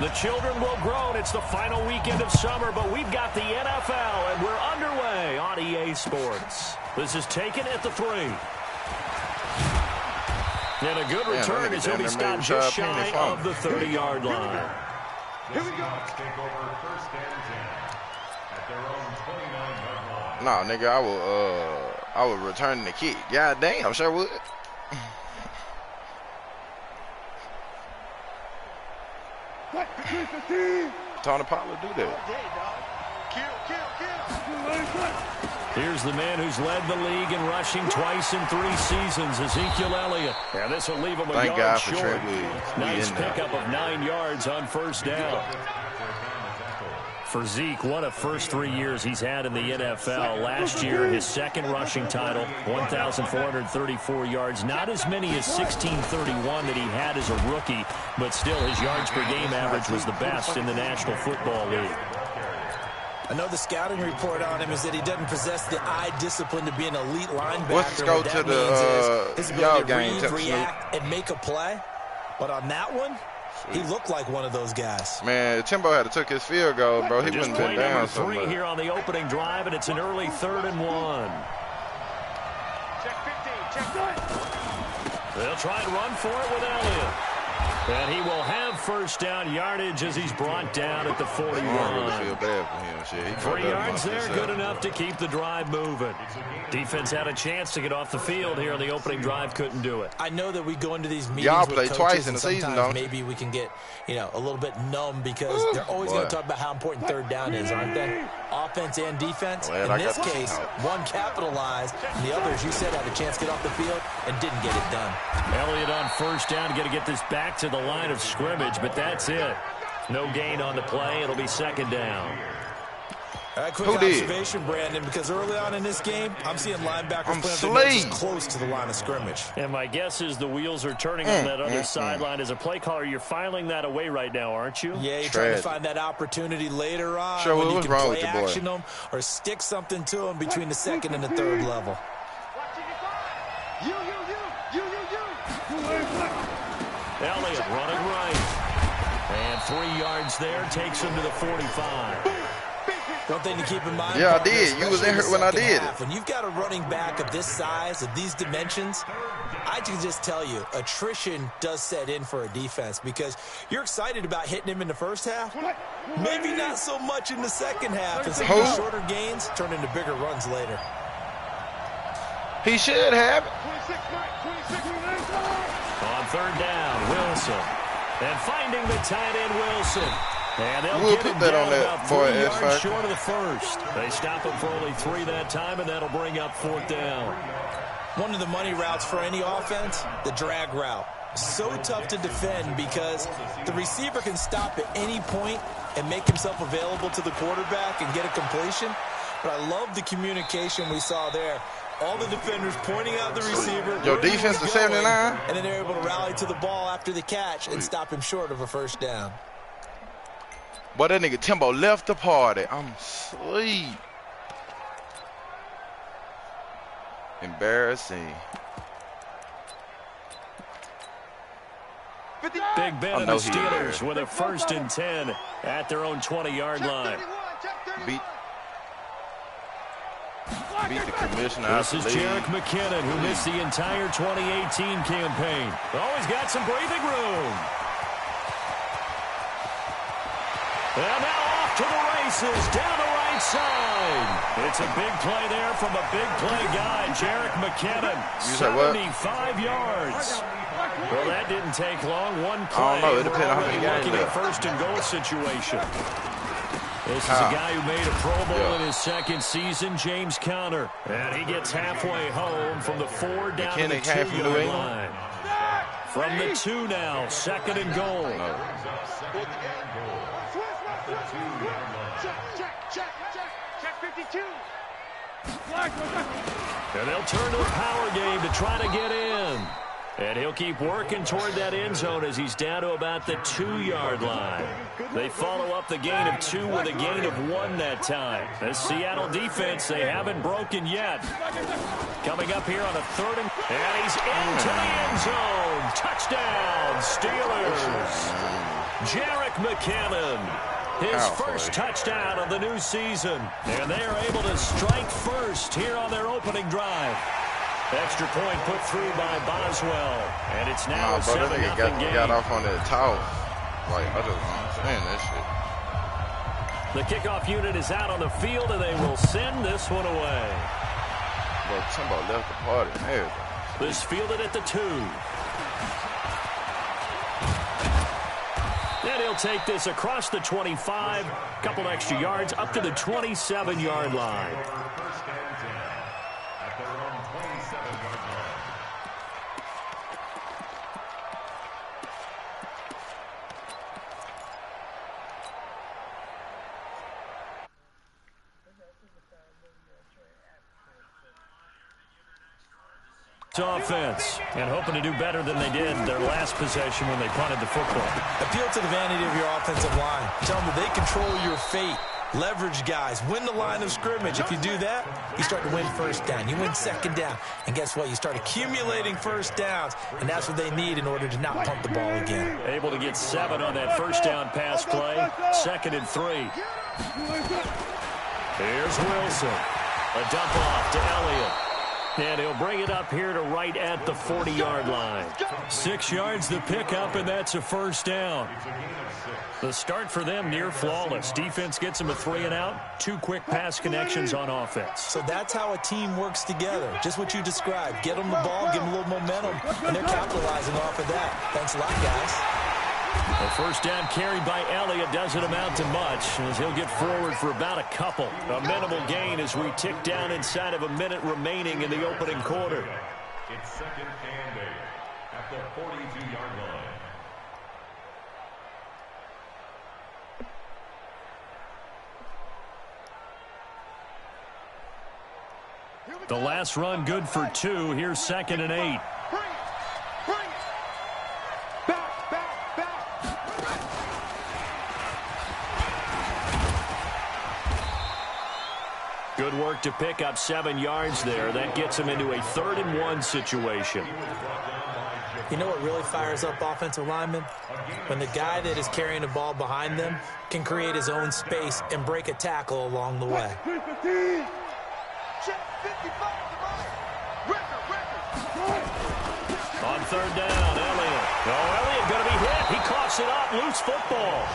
The children will groan. It's the final weekend of summer, but we've got the NFL, and we're underway on EA Sports. This is taken at the 3. And a good return as he'll be stopped just shy of the 30-yard line. Here we go. Take over first and 10 at their own 29-yard line. Nah, nigga, I would return the kick. God damn, sure would. Tony Pollard do that. Here's the man who's led the league in rushing twice in 3 seasons, Ezekiel Elliott. And this will leave him a yard short. Nice pickup of 9 yards on first down. For Zeke, what a first 3 years he's had in the NFL. Last year, his second rushing title, 1,434 yards. Not as many as 1,631 that he had as a rookie, but still his yards per game average was the best in the National Football League. I know the scouting report on him is that he doesn't possess the eye discipline to be an elite linebacker. Let's go to the his ability to read, react, and make a play. But on that one, he looked like one of those guys. Man, Timbo had to took his field goal, bro. He wouldn't been down so much. 3 here on the opening drive, and it's an early 3rd and 1. Check 15, check 9. They'll try and run for it with Elliott. And he will have first down yardage as he's brought down at the 41. I really feel bad for him. Shit. 3 yards there, good enough to keep the drive moving. Defense had a chance to get off the field here on the opening drive, couldn't do it. I know that we go into these meetings y'all with play coaches twice in the and season, don't you? maybe we can get, a little bit numb because they're always going to talk about how important 3rd down is, aren't they? Offense and defense. In this case, one capitalized, and the other, as you said, had a chance to get off the field and didn't get it done. Elliott on first down, got to get this back to the line of scrimmage, but that's it. No gain on the play. It'll be 2nd down. All right, quick observation, Brandon, because early on in this game, I'm seeing linebackers playing close to the line of scrimmage. And my guess is the wheels are turning on that other sideline. As a play caller, you're filing that away right now, aren't you? Yeah, you're trying to find that opportunity later on sure, when you what's can wrong play with your boy? action them or stick something to them between the 2nd and the 3rd level. Elliott running right. And 3 yards there takes him to the 45. One thing to keep in mind. Yeah, I did. You was in here when I did it. When you've got a running back of this size, of these dimensions, I can just tell you, attrition does set in for a defense because you're excited about hitting him in the first half. Maybe not so much in the second half. And some of the shorter gains turn into bigger runs later. He should have. On 3rd down, Wilson. And finding the tight end, Wilson. And they'll get him down about 3 yards short of the first. They stop him for only 3 that time, and that'll bring up 4th down. One of the money routes for any offense, the drag route. So tough to defend because the receiver can stop at any point and make himself available to the quarterback and get a completion. But I love the communication we saw there. All the defenders pointing out the receiver. Your defense is 79. And then they're able to rally to the ball after the catch and stop him short of a first down. Boy, that nigga Timbo left the party. I'm asleep. Embarrassing. Big Ben and the Steelers with a 1st and 10 at their own 20-yard line. Beat the commissioner. This is Jerick McKinnon, who missed the entire 2018 campaign. Always got some breathing room. And now off to the races, down the right side. It's a big play there from a big play guy, Jerick McKinnon. 75 yards. Well, that didn't take long. One play. I don't know. It depends on how many guys looking at 1st and goal situation. This is a guy who made a Pro Bowl in his 2nd season, James Conner. And he gets halfway home from the 4 down to the 2-yard line. From the 2 now, 2nd and goal. Check 52. And they'll turn to the power game to try to get in. And he'll keep working toward that end zone as he's down to about the 2-yard line. They follow up the gain of 2 with a gain of 1 that time. The Seattle defense, they haven't broken yet. Coming up here on a 3rd and he's into the end zone. Touchdown, Steelers. Jerick McKinnon. His first touchdown of the new season. And they are able to strike first here on their opening drive. Extra point put through by Boswell. And it's now a 7-0 game. Got off on that towel. Like, I just don't understand that shit. The kickoff unit is out on the field, and they will send this one away. But somebody left the party. There. This fielded at the 2. And he'll take this across the 25, couple extra yards up to the 27-yard line. First and 10 at their own 27-yard line. Offense, and hoping to do better than they did their last possession when they punted the football. Appeal to the vanity of your offensive line. Tell them that they control your fate. Leverage guys. Win the line of scrimmage. If you do that, you start to win first down. You win second down. And guess what? You start accumulating first downs, and that's what they need in order to not punt the ball again. Able to get 7 on that first down pass play. 2nd and 3. Here's Wilson. A dump off to Elliott. And he'll bring it up here to right at the 40-yard line. 6 yards the pickup, and that's a first down. The start for them near flawless. Defense gets them a 3-and-out. 2 quick pass connections on offense. So that's how a team works together. Just what you described. Get them the ball, give them a little momentum, and they're capitalizing off of that. Thanks a lot, guys. The first down carried by Elliott doesn't amount to much, as he'll get forward for about a couple. A minimal gain as we tick down inside of a minute remaining in the opening quarter. It's 2nd and 8 at the 42-yard line. The last run good for 2. Here's 2nd and 8. Good work to pick up 7 yards there. That gets him into a 3rd and 1 situation. You know what really fires up offensive linemen? When the guy that is carrying the ball behind them can create his own space and break a tackle along the way. On 3rd down, Elliott. Oh, Elliott going to be hit. He coughs it up. Loose football.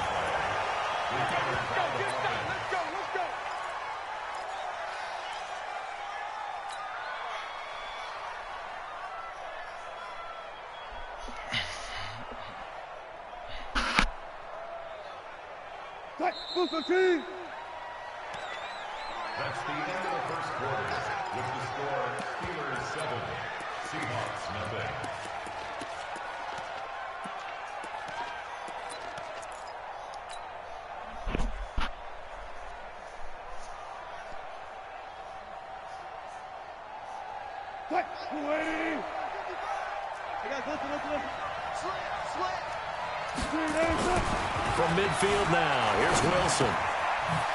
That's the end of the first quarter. With the score, Steelers 7, Seahawks nothing. From midfield now, here's Wilson.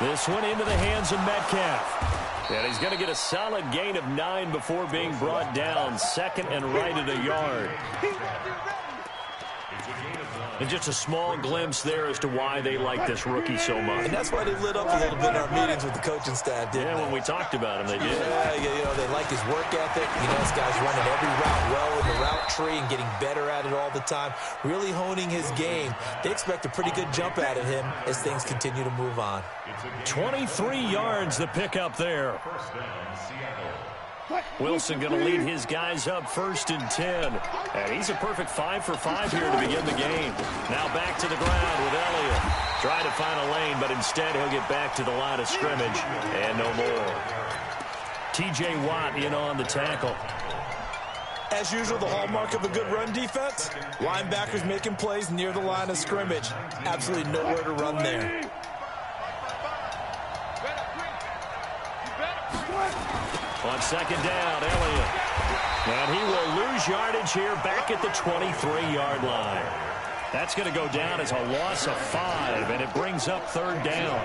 This one into the hands of Metcalf. And he's going to get a solid gain of 9 before being brought down. 2nd and right at a yard. And just a small glimpse there as to why they like this rookie so much. And that's why they lit up a little bit in our meetings with the coaching staff, didn't they? When we talked about him, they did. Yeah, you know, they like his work ethic. You know, this guy's running every route well in the route tree and getting better at it all the time, really honing his game. They expect a pretty good jump out of him as things continue to move on. 23 yards the pickup there. Wilson going to lead his guys up 1st and 10. And he's a perfect 5 for 5 here to begin the game. Now back to the ground with Elliott. Trying to find a lane, but instead he'll get back to the line of scrimmage. And no more. T.J. Watt in on the tackle. As usual, the hallmark of a good run defense, linebackers making plays near the line of scrimmage. Absolutely nowhere to run there. On 2nd down, Elliott. And he will lose yardage here back at the 23-yard line. That's going to go down as a loss of 5, and it brings up 3rd down.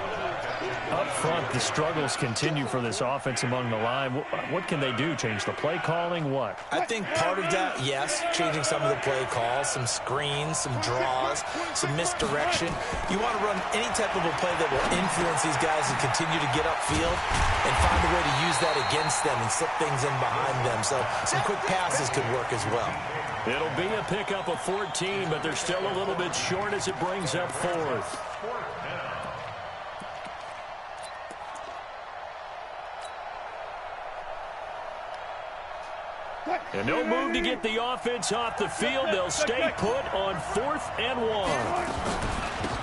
Up front, the struggles continue for this offense among the line. What can they do? Change the play calling? What? I think part of that, yes, changing some of the play calls, some screens, some draws, some misdirection. You want to run any type of a play that will influence these guys and continue to get upfield and find a way to use that against them and slip things in behind them. So some quick passes could work as well. It'll be a pickup of 14, but they're still a little bit short as it brings up fourth. And no move to get the offense off the field. They'll stay put on 4th and 1.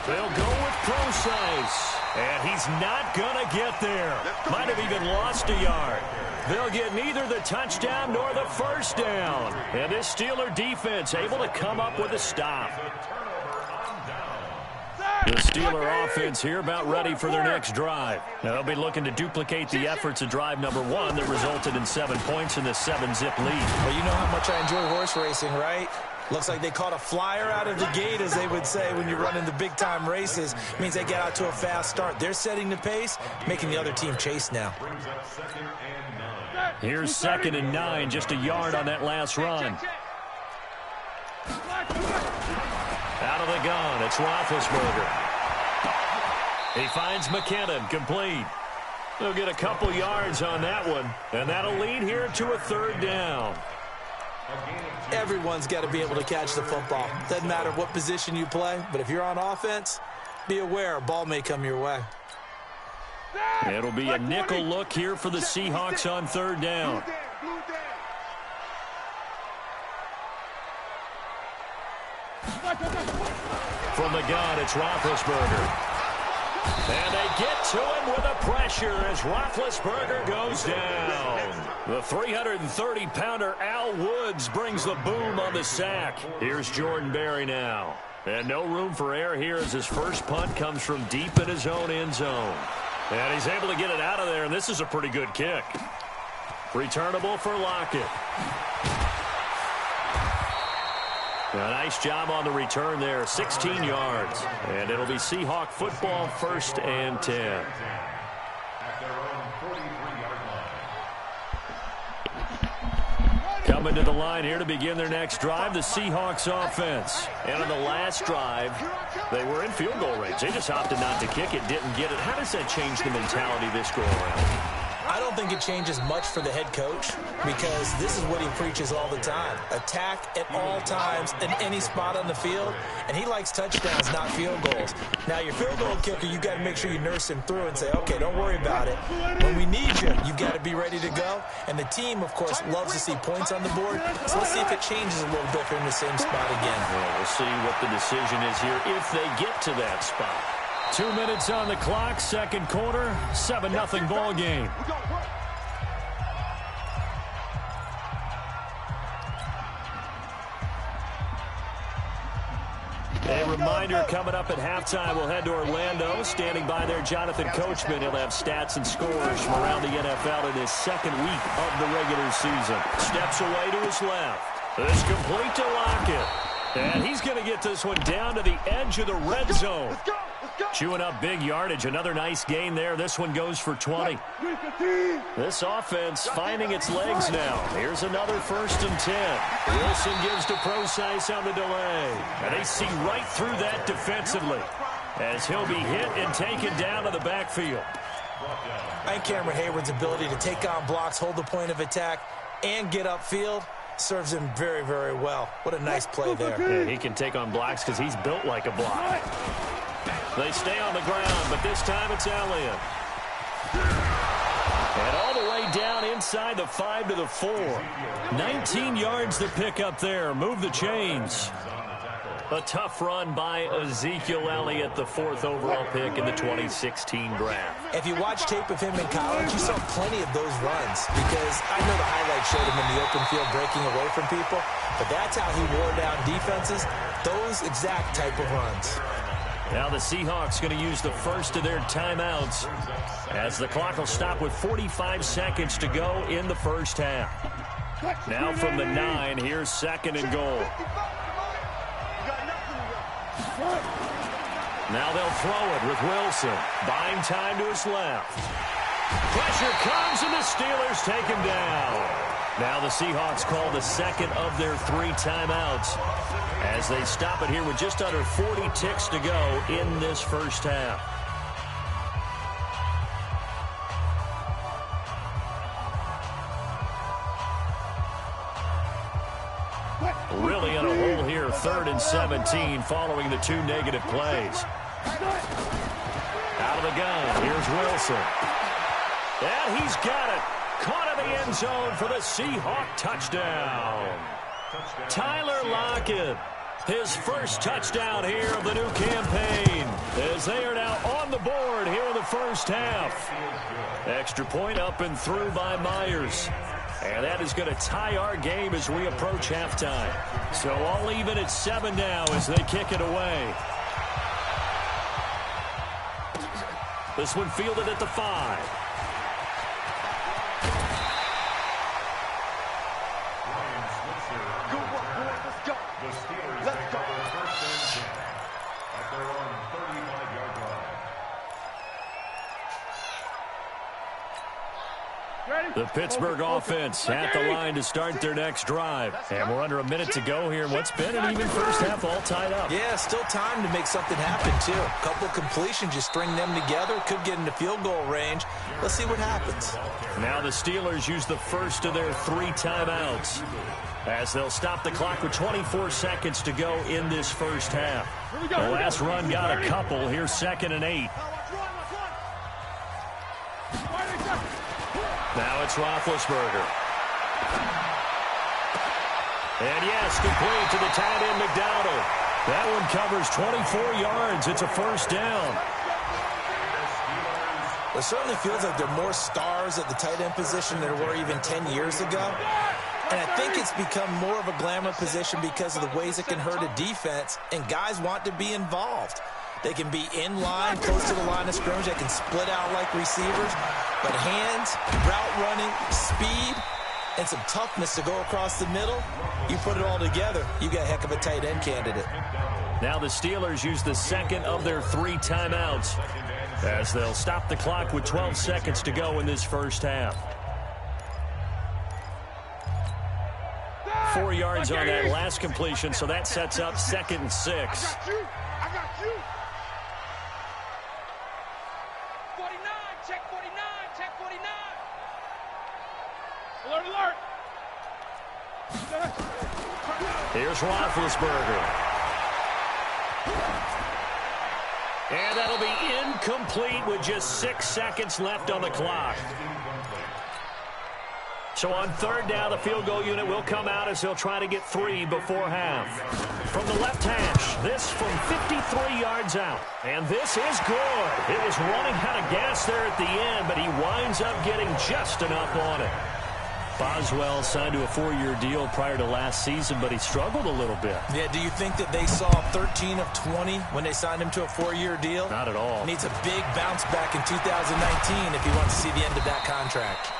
They'll go with Procise. And he's not going to get there. Might have even lost a yard. They'll get neither the touchdown nor the first down. And this Steeler defense able to come up with a stop. The Steeler offense here about ready for their next drive. Now they'll be looking to duplicate the efforts of drive number 1 that resulted in 7 points in the 7-zip lead. Well, you know how much I enjoy horse racing, right? Looks like they caught a flyer out of the gate, as they would say when you're running the big-time races. It means they get out to a fast start. They're setting the pace, making the other team chase now. Here's 2nd and 9, just a yard on that last run. Out of the gun, it's Roethlisberger. He finds McKinnon, complete. They'll get a couple yards on that one, and that'll lead here to a 3rd down. Everyone's got to be able to catch the football. Doesn't matter what position you play, but if you're on offense, be aware a ball may come your way. It'll be a nickel look here for the Seahawks on 3rd down. From the gun, it's Roethlisberger. And they get to him with a pressure as Roethlisberger goes down. The 330-pounder Al Woods brings the boom on the sack. Here's Jordan Berry now. And no room for error here as his first punt comes from deep in his own end zone. And he's able to get it out of there, and this is a pretty good kick. Returnable for Lockett. A nice job on the return there, 16 yards. And it'll be Seahawk football, 1st and 10. Coming to the line here to begin their next drive, the Seahawks offense. And on the last drive, they were in field goal range. They just opted not to kick it, didn't get it. How does that change the mentality this go around? I don't think it changes much for the head coach because this is what he preaches all the time. Attack at all times in any spot on the field, and he likes touchdowns, not field goals. Now, your field goal kicker, you got to make sure you nurse him through and say, okay, don't worry about it. When we need you, you got to be ready to go. And the team, of course, loves to see points on the board. So let's see if it changes a little bit if they're in the same spot again. Well, we'll see what the decision is here if they get to that spot. 2 minutes on the clock, 2nd quarter, 7-0 ball game. A reminder coming up at halftime, we'll head to Orlando. Standing by there, Jonathan Coachman. He'll have stats and scores from around the NFL in his 2nd week of the regular season. Steps away to his left. This complete to Lockett. And he's going to get this one down to the edge of the red zone. Chewing up big yardage. Another nice gain there. This one goes for 20. This offense finding its legs now. Here's another 1st and 10. Wilson gives to Procise on the delay. And they see right through that defensively as he'll be hit and taken down to the backfield. I think Cameron Hayward's ability to take on blocks, hold the point of attack, and get upfield serves him very, very well. What a nice play there. Yeah, he can take on blocks because he's built like a block. They stay on the ground, but this time it's Elliott. And all the way down inside the 5 to the 4. 19 yards to pick up there. Move the chains. A tough run by Ezekiel Elliott, the 4th overall pick in the 2016 draft. If you watch tape of him in college, you saw plenty of those runs because I know the highlights showed him in the open field breaking away from people, but that's how he wore down defenses, those exact type of runs. Now the Seahawks going to use the first of their timeouts as the clock will stop with 45 seconds to go in the first half. Now from the 9, here's 2nd and goal. Now they'll throw it with Wilson. Buying time to his left. Pressure comes, and the Steelers take him down. Now the Seahawks call the second of their 3 timeouts as they stop it here with just under 40 ticks to go in this first half. Really in a hole here, 3rd and 17 following the 2 negative plays. Out of the gun, here's Wilson. And he's got it. Caught in the end zone for the Seahawk touchdown. Tyler Lockett, his first touchdown here of the new campaign, as they are now on the board here in the first half. Extra point up and through by Myers. And that is going to tie our game as we approach halftime. So all even at 7 now as they kick it away. This one fielded at the 5. The Pittsburgh offense at the line to start their next drive. And we're under a minute to go here in what's been an even first half, all tied up. Yeah, still time to make something happen, too. A couple completions, just string them together. Could get into field goal range. Let's see what happens. Now the Steelers use the first of their 3 timeouts as they'll stop the clock with 24 seconds to go in this first half. The last run got a couple. Here's 2nd and 8. Now it's Roethlisberger. And yes, complete to the tight end McDowell. That one covers 24 yards. It's a first down. It certainly feels like there are more stars at the tight end position than there were even 10 years ago. And I think it's become more of a glamour position because of the ways it can hurt a defense, and guys want to be involved. They can be in line, close to the line of scrimmage. They can split out like receivers. But hands, route running, speed, and some toughness to go across the middle, you put it all together, you got a heck of a tight end candidate. Now the Steelers use the second of their 3 timeouts as they'll stop the clock with 12 seconds to go in this first half. 4 yards on that last completion, so that sets up 2nd and 6. I got you. 49, check 49, check 49. Alert, alert. Here's Roethlisberger. And that'll be incomplete with just 6 seconds left on the clock. So on 3rd down, the field goal unit will come out as they'll try to get 3 before half. From the left hash, this from 53 yards out. And this is good. It was running out of gas there at the end, but he winds up getting just enough on it. Boswell signed to a 4-year deal prior to last season, but he struggled a little bit. Yeah, do you think that they saw 13 of 20 when they signed him to a 4-year deal? Not at all. Needs a big bounce back in 2019 if he wants to see the end of that contract.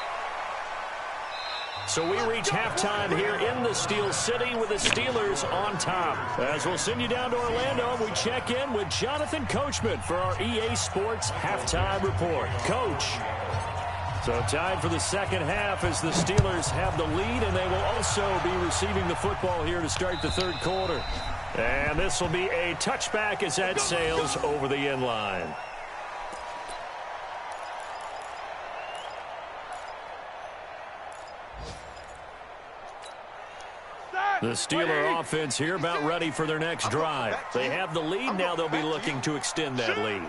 So we reach halftime here in the Steel City with the Steelers on top. As we'll send you down to Orlando, we check in with Jonathan Coachman for our EA Sports Halftime Report. Coach. So time for the second half as the Steelers have the lead, and they will also be receiving the football here to start the 3rd quarter. And this will be a touchback as that sails over the end line. The Steeler offense here about ready for their next drive. They have the lead. Now they'll be looking to extend that lead.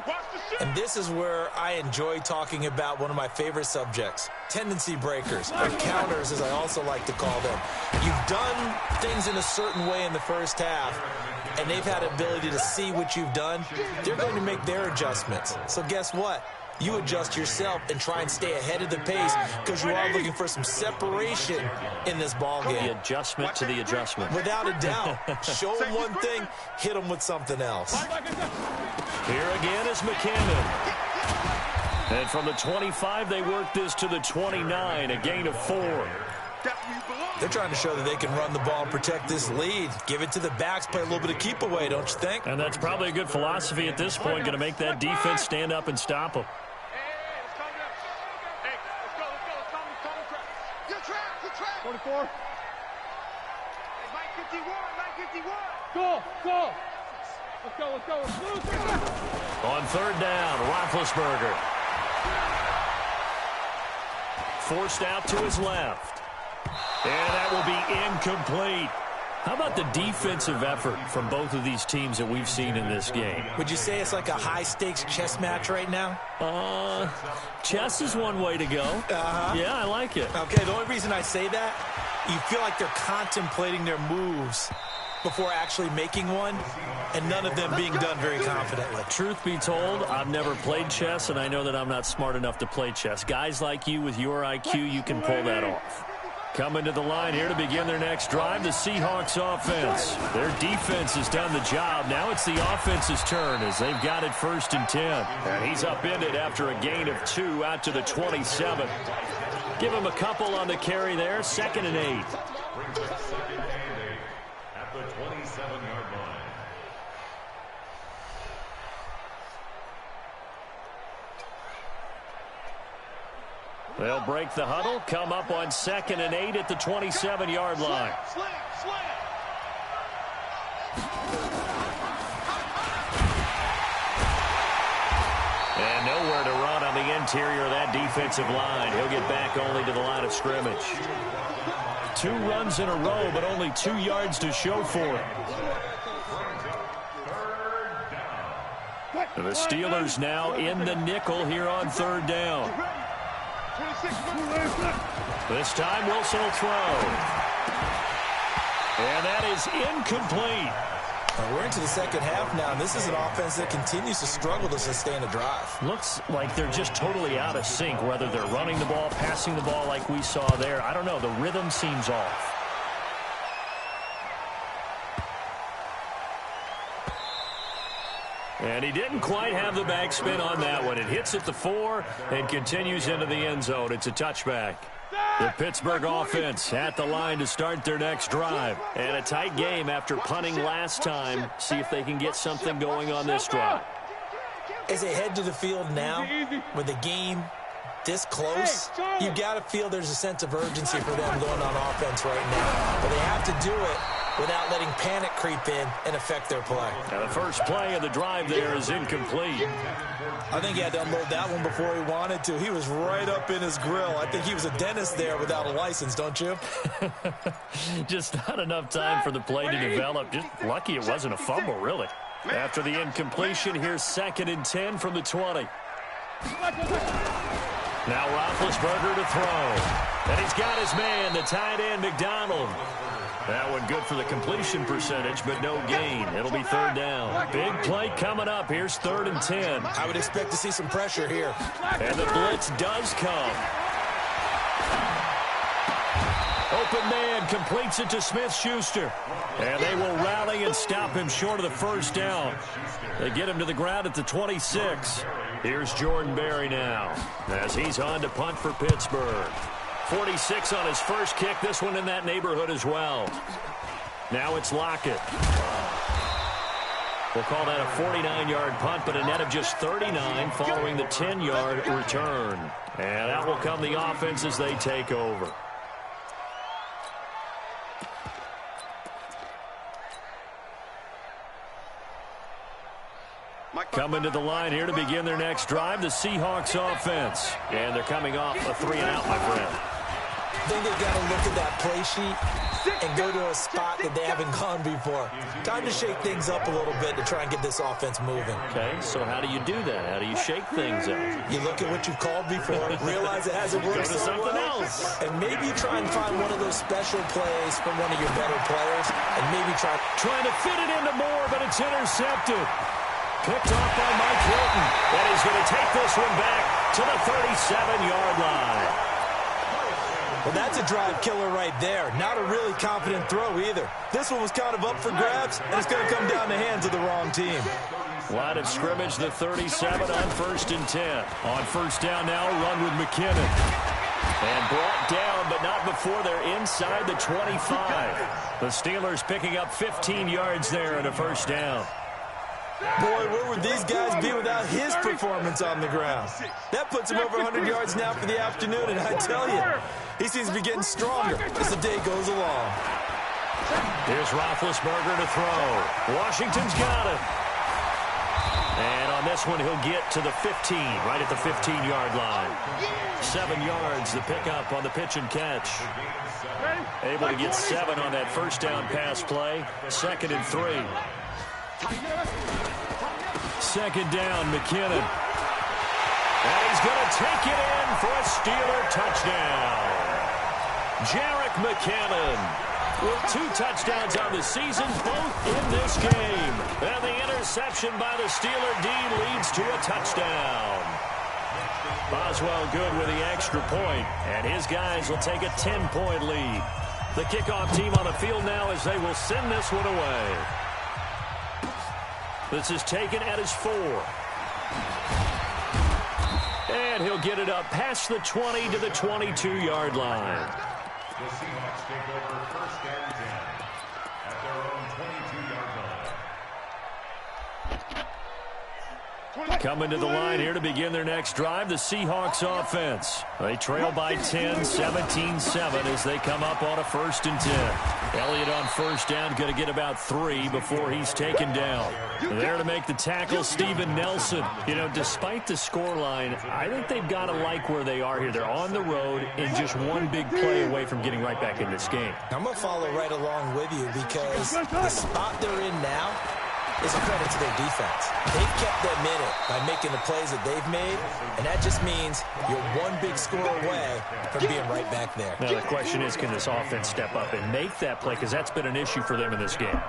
And this is where I enjoy talking about one of my favorite subjects, tendency breakers, or counters as I also like to call them. You've done things in a certain way in the first half, and they've had ability to see what you've done. They're going to make their adjustments. So guess what? You adjust yourself and try and stay ahead of the pace because you are looking for some separation in this ballgame. The adjustment to the adjustment. Without a doubt. Show them one thing, hit them with something else. Here again is McKinnon. And from the 25, they work this to the 29, a gain of 4. They're trying to show that they can run the ball and protect this lead. Give it to the backs, play a little bit of keep away, don't you think? And that's probably a good philosophy at this point, going to make that defense stand up and stop them. Good track. 24. Hey, Mike 51. Go. Let's go. On third down, Roethlisberger. Forced out to his left. And that will be incomplete. How about the defensive effort from both of these teams that we've seen in this game? Would you say it's like a high-stakes chess match right now? Chess is one way to go. Yeah, I like it. Okay, the only reason I say that, you feel like they're contemplating their moves before actually making one, and none of them being done very confidently. Truth be told, I've never played chess, and I know that I'm not smart enough to play chess. Guys like you with your IQ, you can pull that off. Coming to the line here to begin their next drive, the Seahawks offense. Their defense has done the job. Now it's the offense's turn as they've got it 1st and 10. And he's upended after a gain of 2 out to the 27. Give him a couple on the carry there, 2nd and 8. At the 27-yard line. They'll break the huddle, come up on 2nd and 8 at the 27-yard line. And nowhere to run on the interior of that defensive line. He'll get back only to the line of scrimmage. 2 runs in a row, but only 2 yards to show for it. And the Steelers now in the nickel here on 3rd down. This time Wilson will throw. And that is incomplete. We're into the second half now, and this is an offense that continues to struggle to sustain a drive. Looks like they're just totally out of sync, whether they're running the ball, passing the ball like we saw there. I don't know. The rhythm seems off. And he didn't quite have the backspin on that one. It hits at the 4 and continues into the end zone. It's a touchback. The Pittsburgh offense at the line to start their next drive. And a tight game after punting last time. See if they can get something going on this drive. As they head to the field now, with the game this close, you got to feel there's a sense of urgency for them going on offense right now. But they have to do it without letting panic creep in and affect their play. And the first play of the drive there is incomplete. I think he had to unload that one before he wanted to. He was right up in his grill. I think he was a dentist there without a license, don't you? Just not enough time for the play to develop. Just lucky it wasn't a fumble, really. After the incompletion, here's 2nd and 10 from the 20. Now Roethlisberger to throw. And he's got his man, the tight end, McDonald. That one good for the completion percentage, but no gain. It'll be 3rd down. Big play coming up. Here's 3rd and 10. I would expect to see some pressure here. And the blitz does come. Open man completes it to Smith-Schuster. And they will rally and stop him short of the 1st down. They get him to the ground at the 26. Here's Jordan Berry now as he's on to punt for Pittsburgh. 46 on his first kick. This one in that neighborhood as well. Now it's Lockett. We'll call that a 49-yard punt, but a net of just 39 following the 10-yard return. And that will come the offense as they take over. Coming to the line here to begin their next drive, the Seahawks offense. And they're coming off a 3-and-out, my friend. I think they've got to look at that play sheet and go to a spot that they haven't gone before. Time to shake things up a little bit to try and get this offense moving. Okay, so how do you do that? How do you shake things up? You look at what you've called before, realize it hasn't worked so something well, else. and maybe try and find one of those special plays from one of your better players, and maybe trying to fit it into Moore, but it's intercepted. Picked off by Mike Hilton, and he's going to take this one back to the 37-yard line. Well, that's a drive killer right there. Not a really confident throw either. This one was kind of up for grabs, and it's going to come down the hands of the wrong team. Line of scrimmage, the 37 on 1st and 10. On 1st down now, run with McKinnon. And brought down, but not before before they're inside the 25. The Steelers picking up 15 yards there and a first down. Boy, where would these guys be without his performance on the ground? That puts him over 100 yards now for the afternoon, and I tell you, he seems to be getting stronger as the day goes along. Here's Roethlisberger to throw. Washington's got it. And on this one, he'll get to the 15, right at the 15-yard line. 7 yards, the pickup on the pitch and catch. Able to get 7 on that first down pass play. 2nd and 3. 2nd down, McKinnon. And he's going to take it in for a Steeler touchdown. Jerick McKinnon with 2 touchdowns on the season, both in this game. And the interception by the Steeler D leads to a touchdown. Boswell good with the extra point, and his guys will take a 10-point lead. The kickoff team on the field now as they will send this one away. This is taken at his 4. And he'll get it up past the 20 to the 22-yard line. The Seahawks take over 1st and 10 at their own 22-yard line. Coming to the line here to begin their next drive, the Seahawks offense. They trail by 10, 17-7 as they come up on a 1st and 10. Elliott on first down, going to get about 3 before he's taken down. There to make the tackle, Steven Nelson. You know, despite the scoreline, I think they've got to like where they are here. They're on the road and just one big play away from getting right back in this game. I'm going to follow right along with you because the spot they're in now is a credit to their defense. They've kept them in it by making the plays that they've made, and that just means you're one big score away from being right back there. Now, the question is, can this offense step up and make that play? Because that's been an issue for them in this game.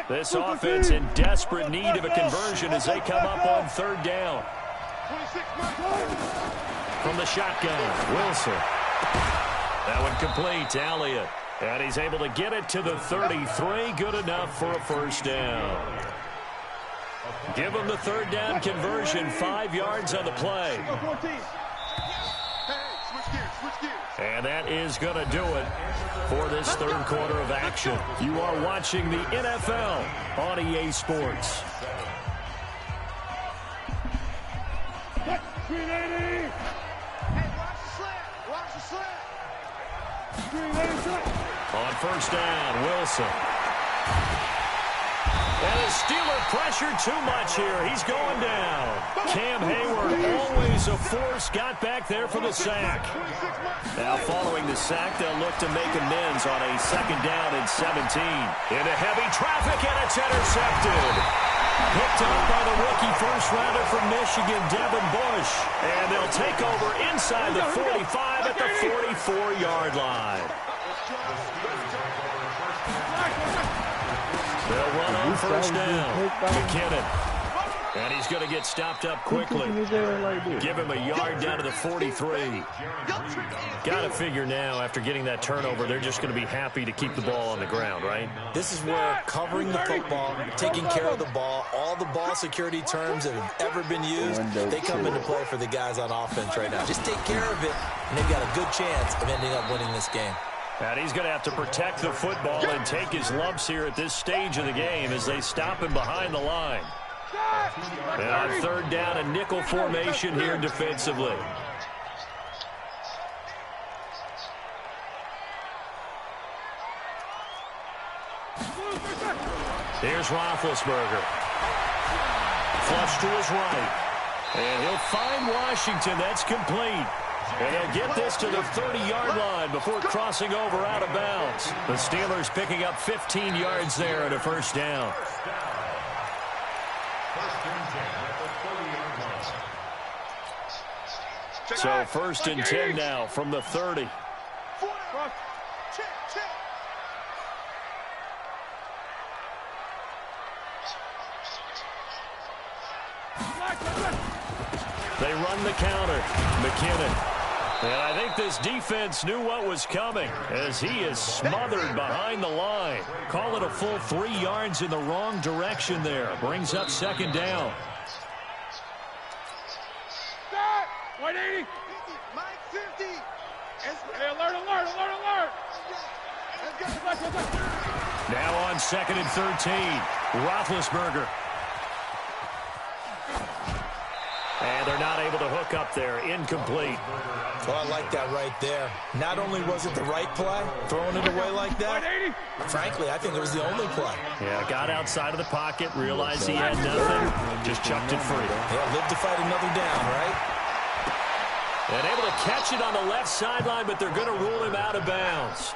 This offense in desperate need of a conversion as they come up on 3rd down. From the shotgun, Wilson. That one complete to Elliott. And he's able to get it to the 33. Good enough for a first down. Give him the 3rd down conversion. 5 yards on the play. And that is going to do it for this 3rd quarter of action. You are watching the NFL on EA Sports. On first down, Wilson. And the Steeler pressure too much here. He's going down. Cam Hayward, always a force, got back there for the sack. Now following the sack, they'll look to make amends on a 2nd down and 17. Into heavy traffic, and it's intercepted. Picked up by the rookie first-rounder from Michigan, Devin Bush. And they'll take over inside the 45 at the 44-yard line. They'll run on first down. McKinnon. And he's going to get stopped up quickly. Give him a yard down to the 43. Got to figure now, after getting that turnover, they're just going to be happy to keep the ball on the ground, right? This is where covering the football, taking care of the ball, all the ball security terms that have ever been used, they come into play for the guys on offense right now. Just take care of it, and they've got a good chance of ending up winning this game. And he's going to have to protect the football and take his lumps here at this stage of the game as they stop him behind the line. And on 3rd down, a nickel formation here defensively. Here's Roethlisberger. Flush to his right. And he'll find Washington. That's complete. And they'll get this to the 30-yard line before crossing over out of bounds. The Steelers picking up 15 yards there at a first down. So 1st and 10 now from the 30. They run the counter. McKinnon. And I think this defense knew what was coming as he is smothered behind the line. Call it a full 3 yards in the wrong direction there. Brings up 2nd down. 180. Hey, alert, alert, alert, alert. Now on 2nd and 13, Roethlisberger. And they're not able to hook up there. Incomplete. Well, I like that right there. Not only was it the right play, throwing it away like that, frankly, I think it was the only play. Yeah, got outside of the pocket, realized he had nothing, just chucked it free. Yeah, live to fight another down, right? And able to catch it on the left sideline, but they're going to rule him out of bounds.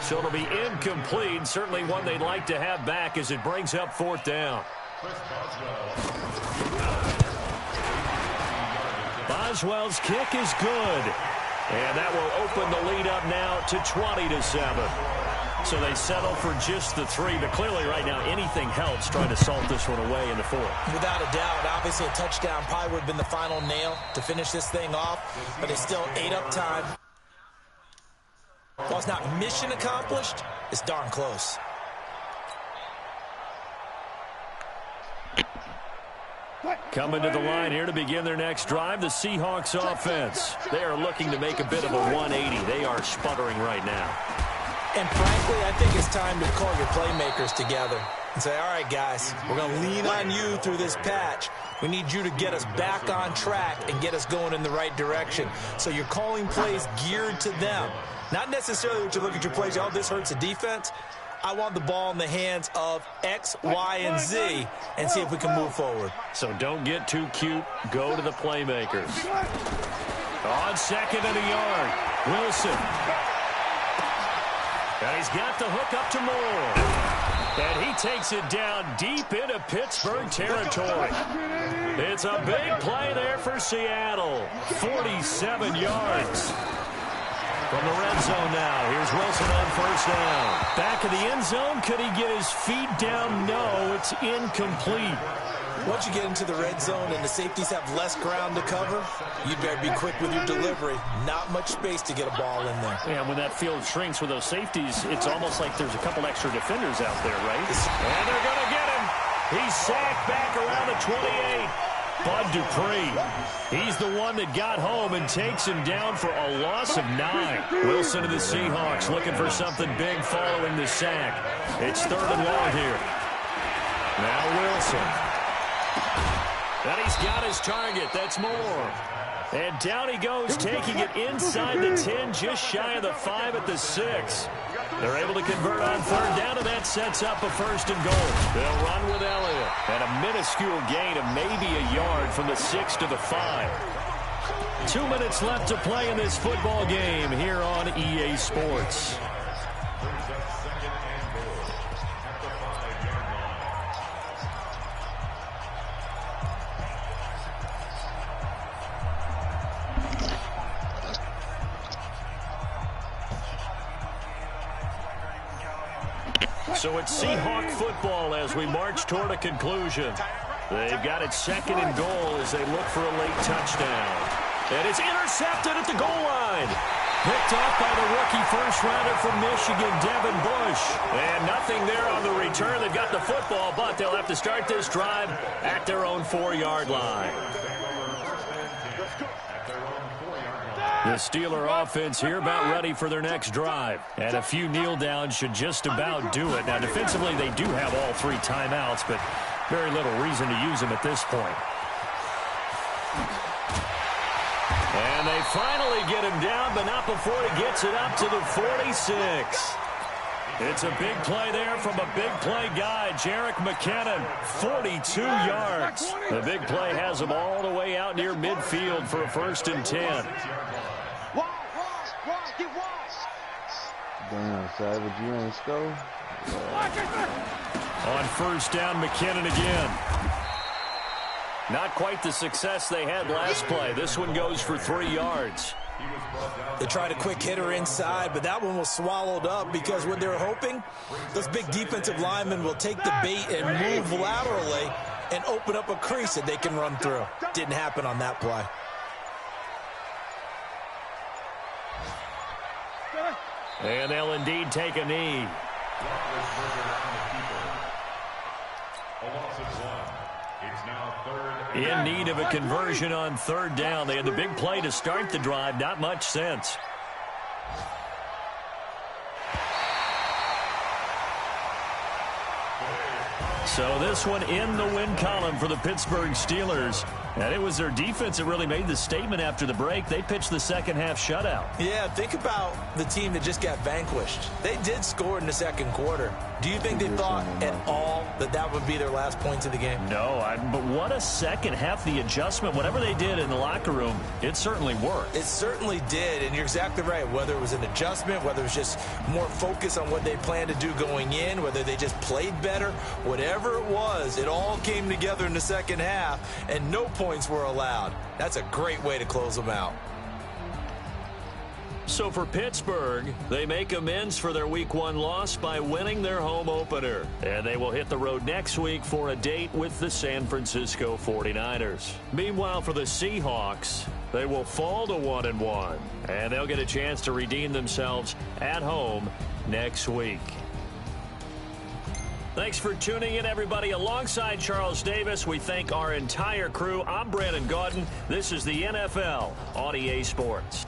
So it'll be incomplete, certainly one they'd like to have back as it brings up 4th down. Boswell's kick is good. And that will open the lead up now to 20-7. So they settle for just the 3, but clearly right now anything helps trying to salt this one away in the 4th. Without a doubt, obviously a touchdown probably would have been the final nail to finish this thing off, but they still ate up time. While it's not mission accomplished, it's darn close. Coming to the line here to begin their next drive, the Seahawks offense. They are looking to make a bit of a 180. They are sputtering right now. And frankly, I think it's time to call your playmakers together and say, all right, guys, we're going to lean on you through this patch. We need you to get us back on track and get us going in the right direction. So you're calling plays geared to them. Not necessarily what you look at your plays, oh, this hurts the defense. I want the ball in the hands of X, Y, and Z and see if we can move forward. So don't get too cute. Go to the playmakers. On 2nd and a yard, Wilson. And he's got the hook up to Moore. And he takes it down deep into Pittsburgh territory. It's a big play there for Seattle. 47 yards. From the red zone now, here's Wilson on 1st down. Back of the end zone, could he get his feet down? No, it's incomplete. Once you get into the red zone and the safeties have less ground to cover, you better be quick with your delivery. Not much space to get a ball in there. Yeah, when that field shrinks with those safeties, it's almost like there's a couple extra defenders out there, right? And they're going to get him. He's sacked back around the 28. Bud Dupree, he's the one that got home and takes him down for a loss of 9. Wilson and the Seahawks looking for something big following the sack. It's 3rd and long here. Now Wilson. And he's got his target. That's Moore. And down he goes, taking it inside the 10, just shy of the 5 at the 6. They're able to convert on 3rd down, and that sets up a 1st and goal. They'll run with Elliott. And a minuscule gain of maybe a yard from the 6 to the 5. 2 minutes left to play in this football game here on EA Sports. So it's Seahawk football as we march toward a conclusion. They've got it 2nd and goal as they look for a late touchdown. And it's intercepted at the goal line. Picked off by the rookie first-rounder from Michigan, Devin Bush. And nothing there on the return. They've got the football, but they'll have to start this drive at their own 4-yard line. The Steeler offense here about ready for their next drive. And a few kneel downs should just about do it. Now, defensively, they do have all 3 timeouts, but very little reason to use them at this point. And they finally get him down, but not before he gets it up to the 46. It's a big play there from a big play guy, Jerick McKinnon, 42 yards. The big play has him all the way out near midfield for a 1st and 10. Damn, Savage, you ain't score? On 1st down, McKinnon again. Not quite the success they had last play. This one goes for 3 yards. They tried a quick hitter inside, but that one was swallowed up because what they're hoping, those big defensive linemen will take the bait and move laterally and open up a crease that they can run through. Didn't happen on that play. And they'll indeed take a knee. In need of a conversion on 3rd down. They had the big play to start the drive. Not much sense. So this one in the win column for the Pittsburgh Steelers. And it was their defense that really made the statement after the break. They pitched the second half shutout. Yeah, think about the team that just got vanquished. They did score in the second quarter. Do you think they thought at all that that would be their last points of the game? No, but what a second half. The adjustment, whatever they did in the locker room, it certainly worked. It certainly did, and you're exactly right. Whether it was an adjustment, whether it was just more focus on what they planned to do going in, whether they just played better, whatever it was, it all came together in the second half, and no points were allowed. That's a great way to close them out. So for Pittsburgh, they make amends for their Week 1 loss by winning their home opener. And they will hit the road next week for a date with the San Francisco 49ers. Meanwhile, for the Seahawks, they will fall to 1-1. And they'll get a chance to redeem themselves at home next week. Thanks for tuning in, everybody. Alongside Charles Davis, we thank our entire crew. I'm Brandon Gaudin. This is the NFL on EA Sports.